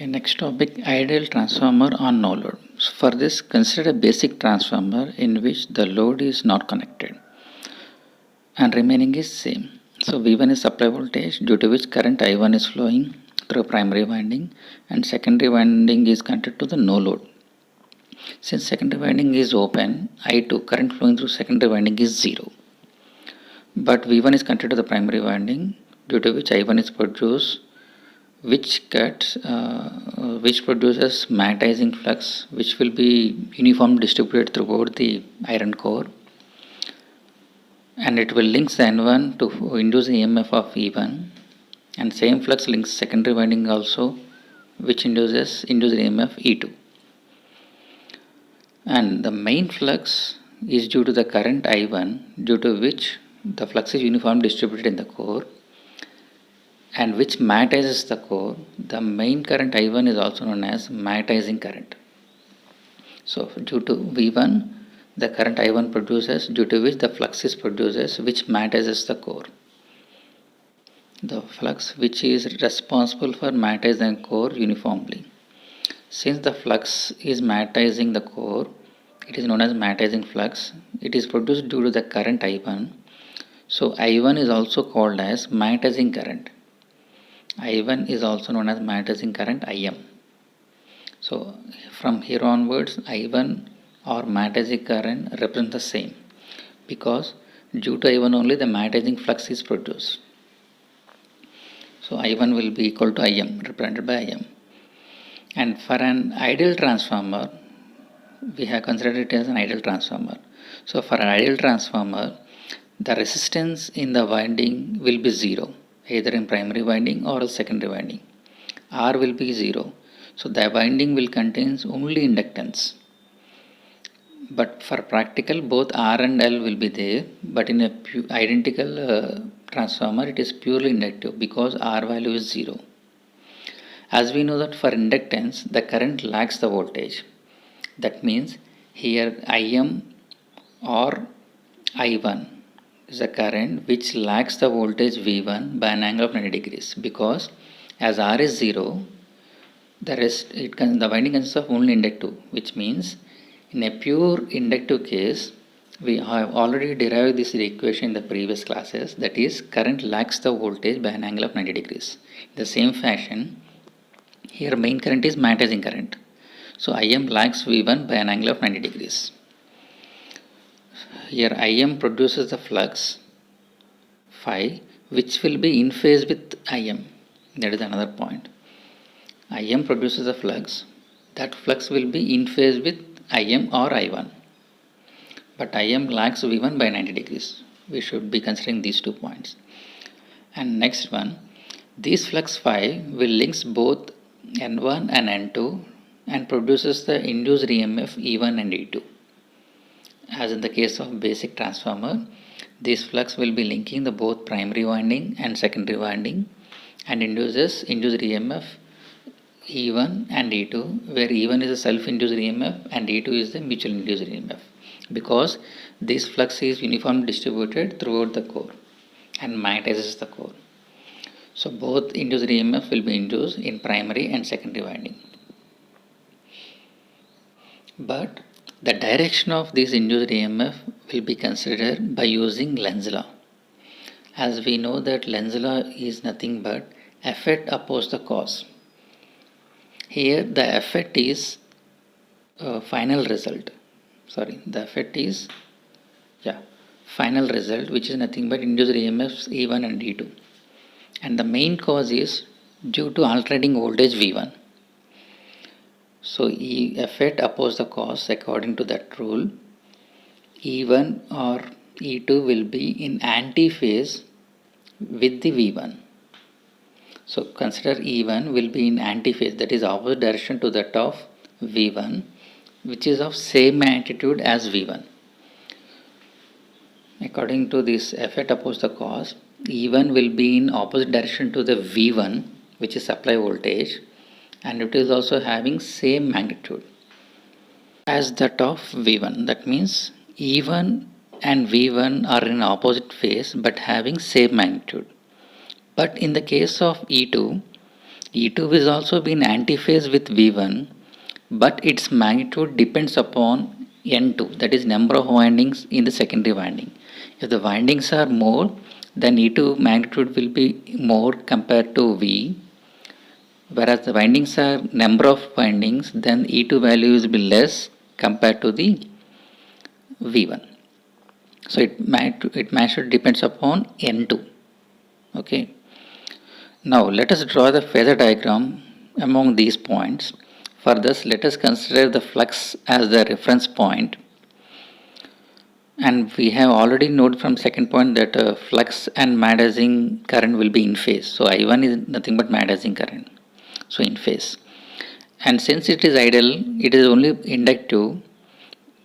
Okay, next topic, ideal transformer on no load. So for this, consider a basic transformer in which the load is not connected and remaining is same. So V1 is supply voltage due to which current I1 is flowing through primary winding and secondary winding is connected to the no load. Since secondary winding is open, I2 current flowing through secondary winding is 0. But V1 is connected to the primary winding due to which I1 is produced which produces magnetizing flux which will be uniform distributed throughout the iron core, and it will link the N1 to induce the EMF of E1, and same flux links secondary winding also, which induces the EMF E2. And the main flux is due to the current I1, due to which the flux is uniform distributed in the core and which magnetizes the core. The main current I1 is also known as magnetizing current. So due to V1, the current I1 produces, due to which the flux is produces, which magnetizes the core. The flux which is responsible for magnetizing the core uniformly. Since the flux is magnetizing the core, it is known as magnetizing flux. It is produced due to the current I1. So I1 is also called as magnetizing current. I1 is also known as magnetizing current Im. So from here onwards, I1 or magnetizing current represent the same, because due to I1 only the magnetizing flux is produced. So I1 will be equal to Im, represented by Im. And for an ideal transformer, we have considered it as an ideal transformer. So for an ideal transformer, the resistance in the winding will be 0, either in primary winding or secondary winding. R will be 0. So the winding will contain only inductance. But for practical, both R and L will be there. But in a identical transformer, it is purely inductive because R value is 0. As we know that for inductance, the current lags the voltage. That means here Im or I1 is a current which lags the voltage V1 by an angle of 90 degrees, because as R is 0, the winding consists of only inductive, which means in a pure inductive case, we have already derived this equation in the previous classes, that is current lags the voltage by an angle of 90 degrees. In the same fashion, here main current is magnetizing current. So Im lags V1 by an angle of 90 degrees. Here Im produces the flux phi which will be in phase with Im. That is another point. Im produces a flux. That flux will be in phase with Im or I1. But Im lags V1 by 90 degrees. We should be considering these 2 points. And next one, this flux phi will links both N1 and N2 and produces the induced EMF E1 and E2. As in the case of basic transformer, this flux will be linking the both primary winding and secondary winding and induced EMF E1 and E2, where E1 is a self-induced EMF and E2 is the mutual induced EMF, because this flux is uniformly distributed throughout the core and magnetizes the core. So both induced EMF will be induced in primary and secondary winding. But the direction of this induced EMF will be considered by using Lenz law. As we know that Lenz law is nothing but effect oppose the cause. Here the effect is final result. Final result, which is nothing but induced EMFs E1 and E2. And the main cause is due to alternating voltage V1. So effect oppose the cause. According to that rule, E1 or E2 will be in anti-phase with the V1. So consider E1 will be in anti-phase, that is opposite direction to that of V1, which is of same magnitude as V1. According to this effect oppose the cause, E1 will be in opposite direction to the V1, which is supply voltage, and it is also having same magnitude as that of V1. That means E1 and V1 are in opposite phase but having same magnitude. But in the case of E2, E2 is also been antiphase with V1, but its magnitude depends upon N2, that is number of windings in the secondary winding. If the windings are more, then E2 magnitude will be more compared to V, whereas the windings are number of windings, then E2 value will be less compared to the V1. So it magnitude depends upon N2. Okay. Now let us draw the phasor diagram among these points. For this, let us consider the flux as the reference point, and we have already noted from second point that flux and magnetizing current will be in phase. So I1 is nothing but magnetizing current, so in phase. And since it is ideal, it is only inductive,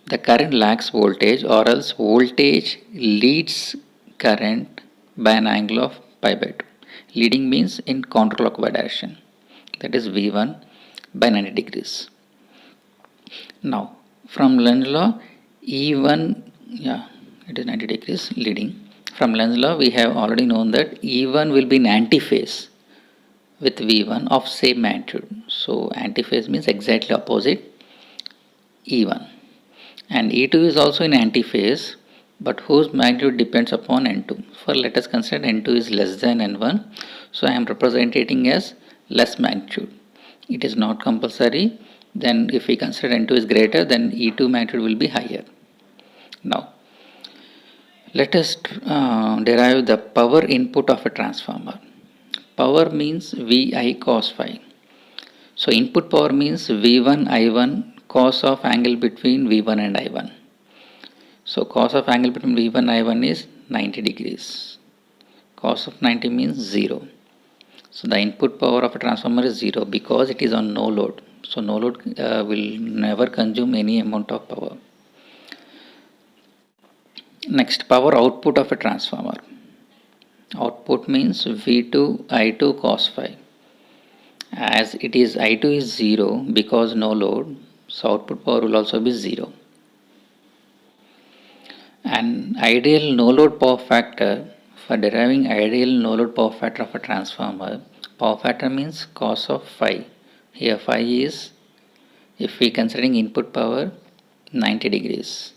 the current lacks voltage, or else voltage leads current by an angle of pi by 2. Leading means in counterclockwise direction, that is V1 by 90 degrees. Now from Lenz's law, E1, it is 90 degrees leading. From Lenz's law, we have already known that E1 will be in antiphase with V1 of same magnitude. So antiphase means exactly opposite E1. And E2 is also in antiphase, but whose magnitude depends upon N2. For let us consider N2 is less than N1, so I am representing as less magnitude. It is not compulsory. Then if we consider N2 is greater, then E2 magnitude will be higher. Now let us derive the power input of a transformer. Power means Vi cos phi. So input power means V1 I1 cos of angle between V1 and I1. So cos of angle between V1 and I1 is 90 degrees. Cos of 90 means 0. So the input power of a transformer is 0 because it is on no load. So no load will never consume any amount of power. Next, power output of a transformer. Output means V2 I2 cos phi. As it is I2 is 0 because no load, so output power will also be 0. And ideal no load power factor, for deriving ideal no load power factor of a transformer, power factor means cos of phi. Here phi is, if we considering input power, 90 degrees.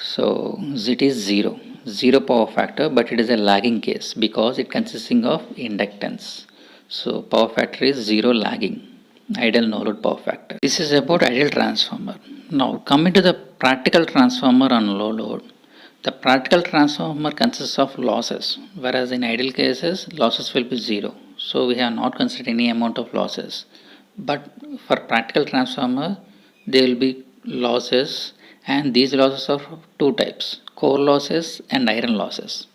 So it is 0 power factor, but it is a lagging case because it consisting of inductance. So power factor is 0 lagging, ideal no load power factor. This is about ideal transformer. Now coming to the practical transformer on low load. The practical transformer consists of losses, whereas in ideal cases losses will be 0. So we have not considered any amount of losses. But for practical transformer there will be losses, and these losses are of two types: core losses and iron losses.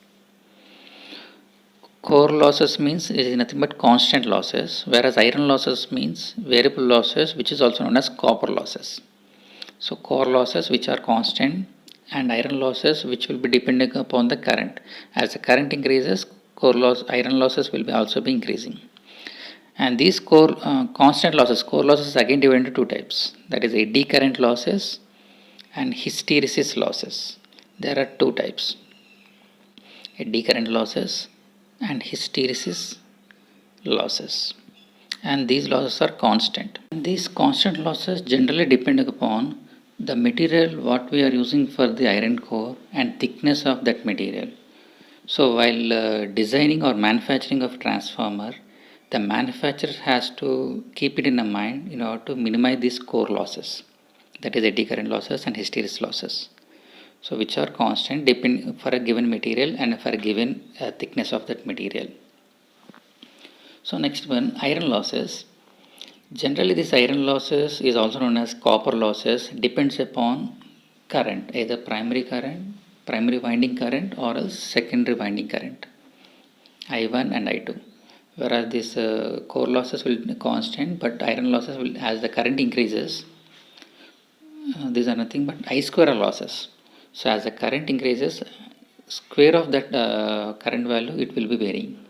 Core losses means it is nothing but constant losses, whereas iron losses means variable losses, which is also known as copper losses. So core losses which are constant, and iron losses which will be depending upon the current. As the current increases, iron losses will be also be increasing. And these core core losses again divided into two types, that is eddy current losses and hysteresis losses. There are two types, eddy current losses and hysteresis losses, and these losses are constant. And these constant losses generally depend upon the material what we are using for the iron core and thickness of that material. So while designing or manufacturing of transformer, the manufacturer has to keep it in mind in order to minimize these core losses, that is eddy current losses and hysteresis losses, so which are constant depend for a given material and for a given thickness of that material. So next one, iron losses. Generally this iron losses is also known as copper losses, depends upon current, either primary winding current or else secondary winding current, I1 and I2. Whereas this core losses will be constant, but iron losses will, as the current increases, these are nothing but I square losses. So as the current increases, square of that current value it will be varying.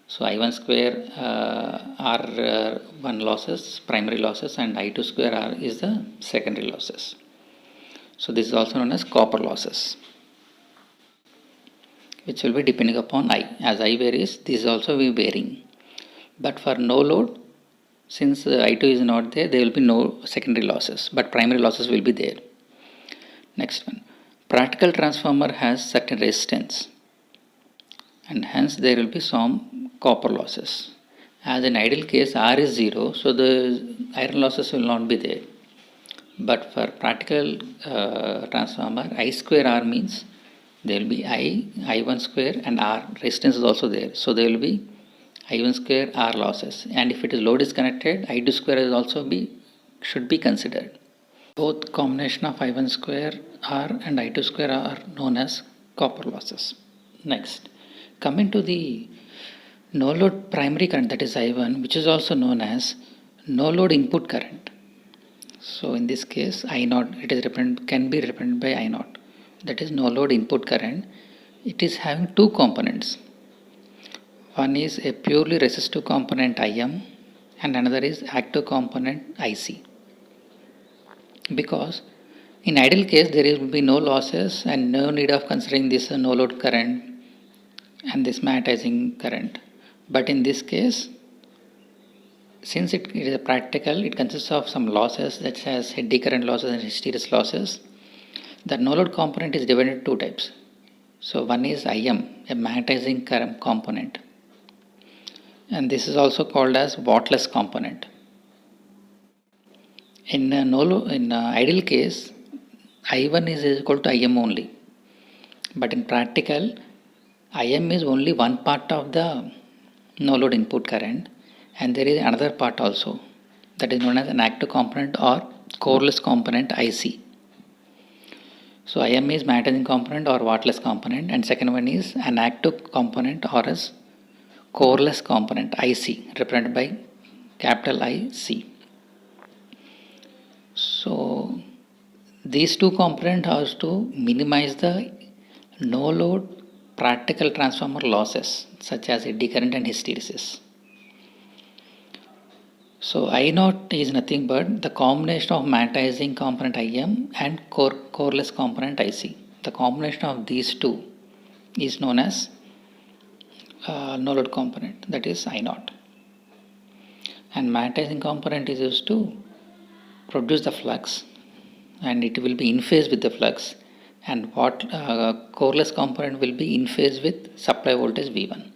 So I1 square are one losses, primary losses, and I2 square is the secondary losses. So this is also known as copper losses, which will be depending upon I. As I varies, this is also be varying. But for no load, since I2 is not there, there will be no secondary losses, but primary losses will be there. Next one, practical transformer has certain resistance, and hence there will be some copper losses. As in ideal case, R is 0, so the iron losses will not be there. But for practical transformer, I square R means there will be I1 square, and R resistance is also there. So there will be I1 square R losses. And if it is load is connected, I2 square is also should be considered. Both combination of I1 square R and I2 square are known as copper losses. Next, coming to the no load primary current, that is I1, which is also known as no load input current. So in this case, I0 it is can be represented by I0, that is no load input current. It is having two components. One is a purely resistive component Im, and another is active component Ic. Because in ideal case there will be no losses and no need of considering this no load current and this magnetizing current. But in this case, since it is a practical, it consists of some losses such as eddy current losses and hysteresis losses. The no load component is divided into two types. So one is Im, a magnetizing current component, and this is also called as wattless component. In ideal case, I1 is equal to Im only, but in practical, Im is only one part of the no load input current, and there is another part also, that is known as an active component or coreless component Ic. So Im is magnetizing component or wattless component, and second one is an active component or as coreless component Ic, represented by capital IC. So these two components are to minimize the no load practical transformer losses such as eddy current and hysteresis. So I0 is nothing but the combination of magnetizing component Im and coreless component Ic. The combination of these two is known as no load component, that is I0. And magnetizing component is used to produce the flux, and it will be in phase with the flux, and coreless component will be in phase with supply voltage V1.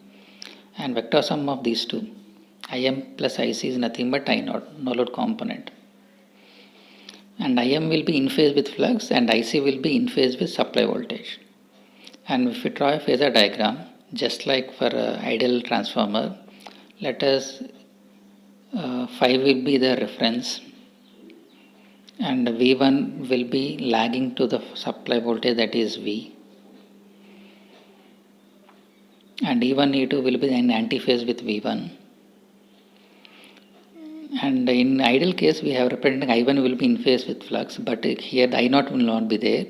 And vector sum of these two, Im plus Ic, is nothing but I0, no load component. And Im will be in phase with flux and Ic will be in phase with supply voltage. And if we draw a phasor diagram, just like for ideal transformer, let us phi will be the reference, and V1 will be lagging to the supply voltage, that is V, and E1 E2 will be in antiphase with V1. And in ideal case, we have representing I1 will be in phase with flux, but here the I0 will not be there.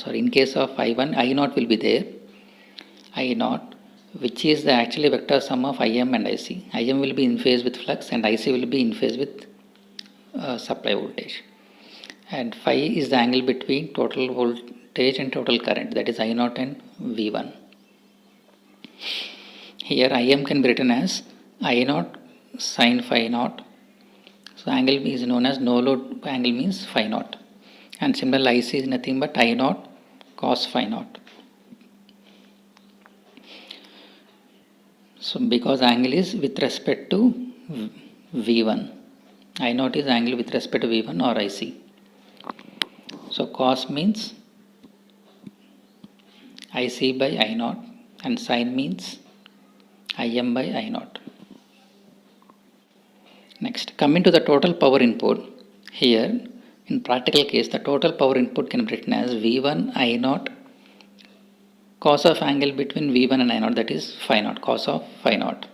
In case of I1, I0 will be there. I0, which is the actually vector sum of Im and Ic. Im will be in phase with flux and Ic will be in phase with supply voltage. And phi is the angle between total voltage and total current, that is I0 and V1. Here Im can be written as I0 sin phi naught. So angle is known as no load angle means phi naught. And similarly Ic is nothing but I0 cos phi naught. So because angle is with respect to V1, I0 is angle with respect to V1 or Ic. So cos means Ic by I0 and sin means Im by I0. Next, coming to the total power input, here in practical case the total power input can be written as V1 I0 cos of angle between V1 and I0, that is phi naught, cos of phi naught.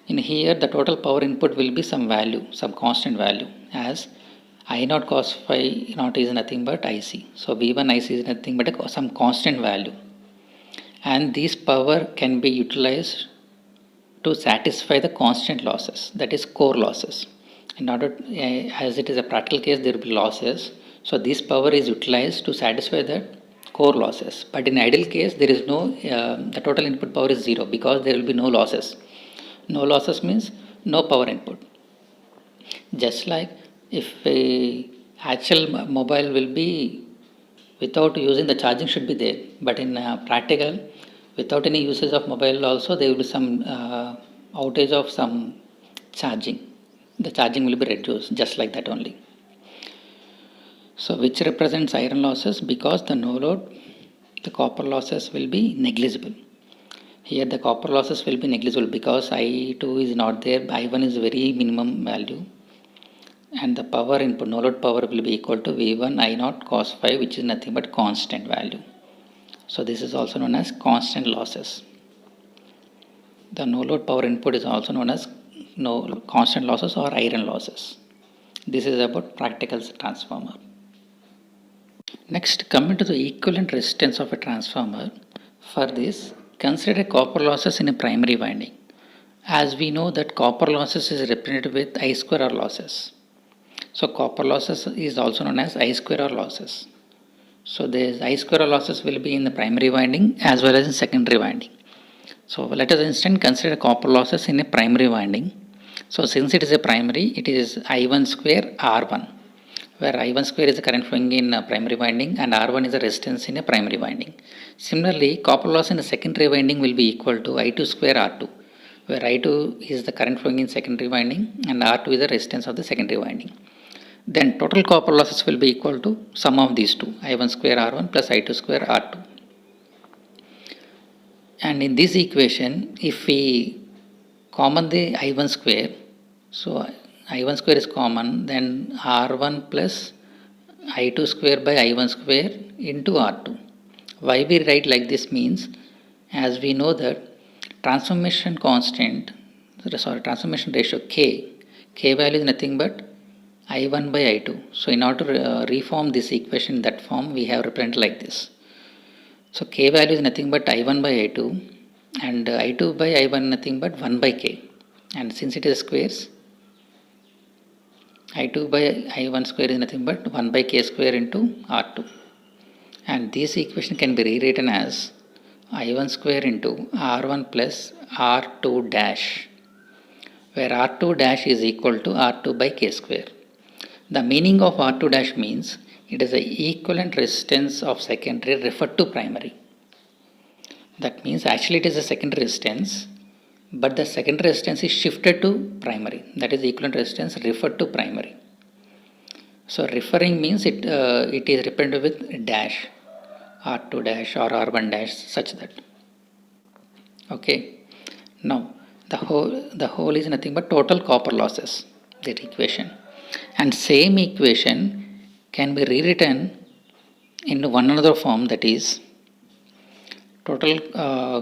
In here the total power input will be some value, some constant value, as I0 cos phi naught is nothing but Ic. So V1 Ic is nothing but some constant value, and this power can be utilized to satisfy the constant losses, that is core losses. In order, as it is a practical case, there will be losses, so this power is utilized to satisfy the core losses. But in ideal case, there is no the total input power is 0 because there will be no losses. No losses means no power input. Just like if a actual mobile will be without using the charging should be there, but in practical, without any usage of mobile also there will be some outage of some charging. The charging will be reduced just like that only. So which represents iron losses, because the no load, the copper losses will be negligible. Here the copper losses will be negligible because I2 is not there, I1 is very minimum value, and the power input, no load power, will be equal to V1 I 0 cos phi, which is nothing but constant value. So this is also known as constant losses. The no load power input is also known as no constant losses or iron losses. This is about practical transformer. Next, coming to the equivalent resistance of a transformer. For this, consider copper losses in a primary winding. As we know that copper losses is represented with I square R losses. So copper losses is also known as I square R losses. So the I square R losses will be in the primary winding as well as in secondary winding. So let us instead consider copper losses in a primary winding. So since it is a primary, it is I1 square R1, where I1 square is the current flowing in primary winding and R1 is the resistance in a primary winding. Similarly, copper loss in the secondary winding will be equal to I2 square R2, where I2 is the current flowing in secondary winding and R2 is the resistance of the secondary winding. Then total copper losses will be equal to sum of these two, I1 square R1 plus I2 square R2. And in this equation, if we common the I1 square, so I1 square is common, then R1 plus I2 square by I1 square into R2. Why we write like this means, as we know that transformation ratio K value is nothing but I1 by I2. So in order to reform this equation in that form, we have represented like this. So K value is nothing but I1 by I2 and I2 by I1 nothing but 1 by K. And since it is squares, I2 by I1 square is nothing but 1 by K square into R2. And this equation can be rewritten as I1 square into R1 plus R2 dash, where R2 dash is equal to R2 by K square. The meaning of R2 dash means it is the equivalent resistance of secondary referred to primary. That means actually it is a secondary resistance, but the secondary resistance is shifted to primary. That is equivalent resistance referred to primary. So referring means it is represented with dash, R2 dash or R1 dash, such that. Okay. Now the whole is nothing but total copper losses, that equation. And same equation can be rewritten in one another form, that is total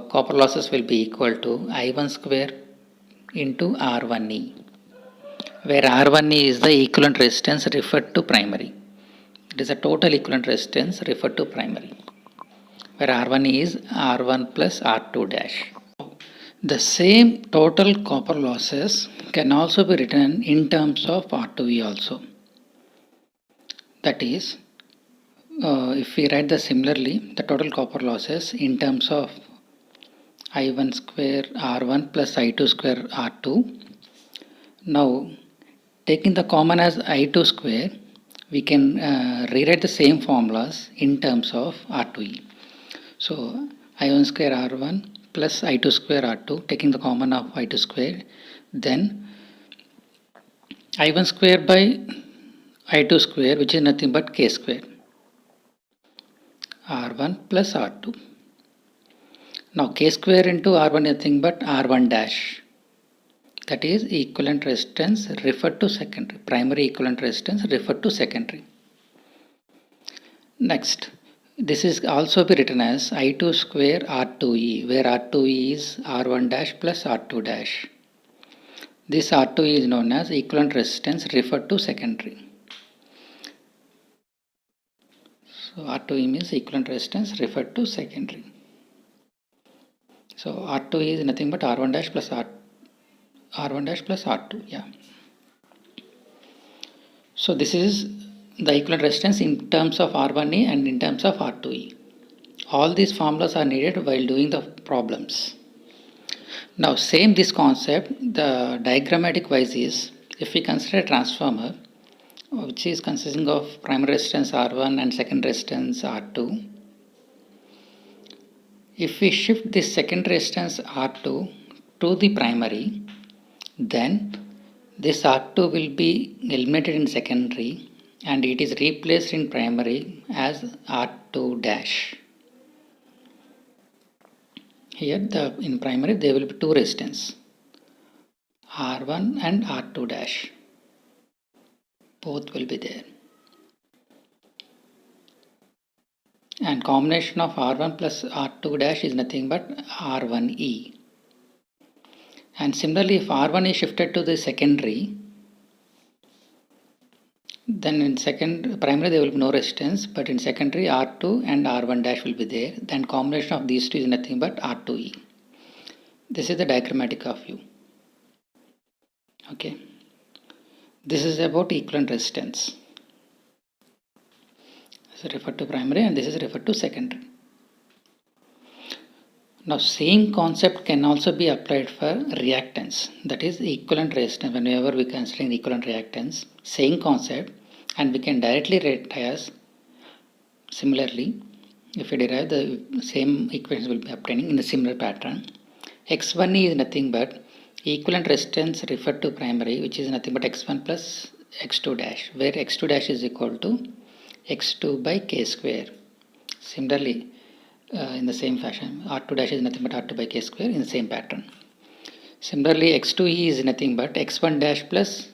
copper losses will be equal to I1 square into R1E, where R1E is the equivalent resistance referred to primary. It is a total equivalent resistance referred to primary, where R1E is R1 plus R2 dash. The same total copper losses can also be written in terms of R2E also. That is, if we write the similarly, the total copper losses in terms of I1 square R1 plus I2 square R2. Now, taking the common as I2 square, we can rewrite the same formulas in terms of R2E. So, I1 square R1 plus I2 square R2, taking the common of I2 square, then I1 square by I2 square, which is nothing but K square, R1 plus R2. Now K square into R1 is nothing but R1 dash. That is equivalent resistance referred to secondary. Primary equivalent resistance referred to secondary. Next, this is also be written as I2 square R2E, where R2E is R1 dash plus R2 dash. This R2E is known as equivalent resistance referred to secondary. So R2E means equivalent resistance referred to secondary. So R2E is nothing but R1 dash plus R1 dash plus R2. Yeah. So this is the equivalent resistance in terms of R1E and in terms of R2E. All these formulas are needed while doing the problems. Now same this concept, the diagrammatic wise is, if we consider a transformer which is consisting of primary resistance R1 and second resistance R2, if we shift this second resistance R2 to the primary, then this R2 will be eliminated in secondary and it is replaced in primary as R2 dash. Here in primary there will be two resistance, R1 and R2 dash. Both will be there. And combination of R1 plus R2 dash is nothing but R1E. And similarly, if R1 is shifted to the secondary, then in primary there will be no resistance, but in secondary R2 and R1 dash will be there. Then combination of these two is nothing but R2E. This is the diagrammatic of view. Okay. This is about equivalent resistance. This is referred to primary and this is referred to secondary. Now same concept can also be applied for reactance, that is equivalent resistance. Whenever we consider equivalent reactance, same concept, and we can directly write as similarly. If we derive, the same equations will be obtaining in a similar pattern. X1 is nothing but equivalent resistance referred to primary, which is nothing but X1 plus X2 dash, where X2 dash is equal to X2 by K square. Similarly, in the same fashion, R2 dash is nothing but R2 by K square in the same pattern. Similarly, X2E is nothing but X1 dash plus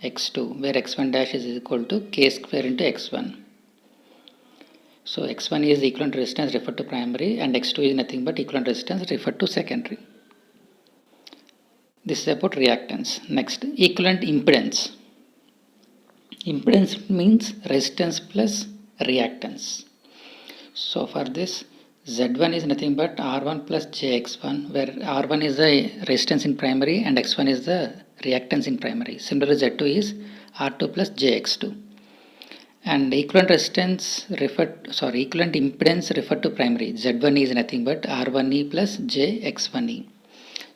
X2, where X1 dash is equal to K square into X1. So X1 is equivalent resistance referred to primary and X2 is nothing but equivalent resistance referred to secondary. This is about reactance. Next, equivalent impedance. Impedance means resistance plus reactance. So for this, Z1 is nothing but R1 plus JX1, where R1 is the resistance in primary and X1 is the reactance in primary. Similarly, Z2 is R2 plus JX2. And equivalent impedance referred to primary. Z1 is nothing but R1E plus JX1E.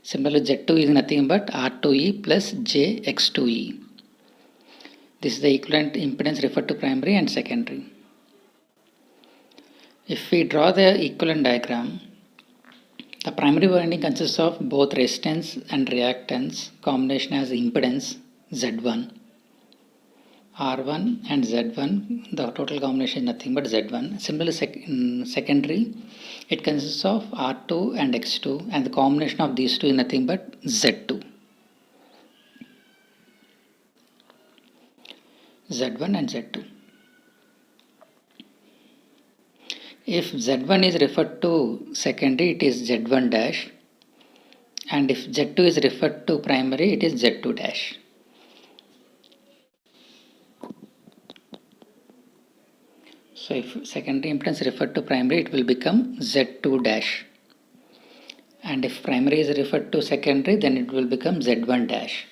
Similarly, Z2 is nothing but R2E plus JX2E. This is the equivalent impedance referred to primary and secondary. If we draw the equivalent diagram, the primary winding consists of both resistance and reactance. Combination as impedance Z1. R1 and Z1, the total combination is nothing but Z1. Similarly, in secondary, it consists of R2 and X2, and the combination of these two is nothing but Z2. Z1 and Z2. If Z1 is referred to secondary, it is Z1 dash, and if Z2 is referred to primary, it is Z2 dash. So if secondary impedance referred to primary, it will become Z2 dash, and if primary is referred to secondary, then it will become Z1 dash,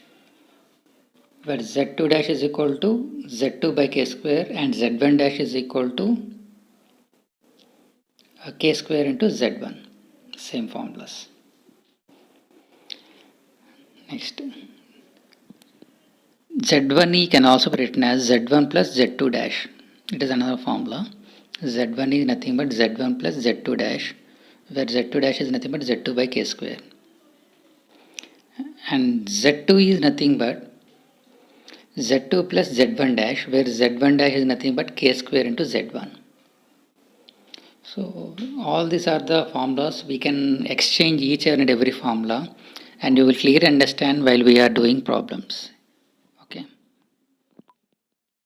where Z2 dash is equal to Z2 by K square and Z1 dash is equal to K square into Z1. Same formulas. Next, Z1E can also be written as Z1 plus Z2 dash. It is another formula. Z1 is nothing but Z1 plus Z2 dash, where Z2 dash is nothing but Z2 by K square. And Z2 is nothing but Z2 plus Z1 dash, where Z1 dash is nothing but K square into Z1. So all these are the formulas. We can exchange each and every formula, and you will clearly understand while we are doing problems.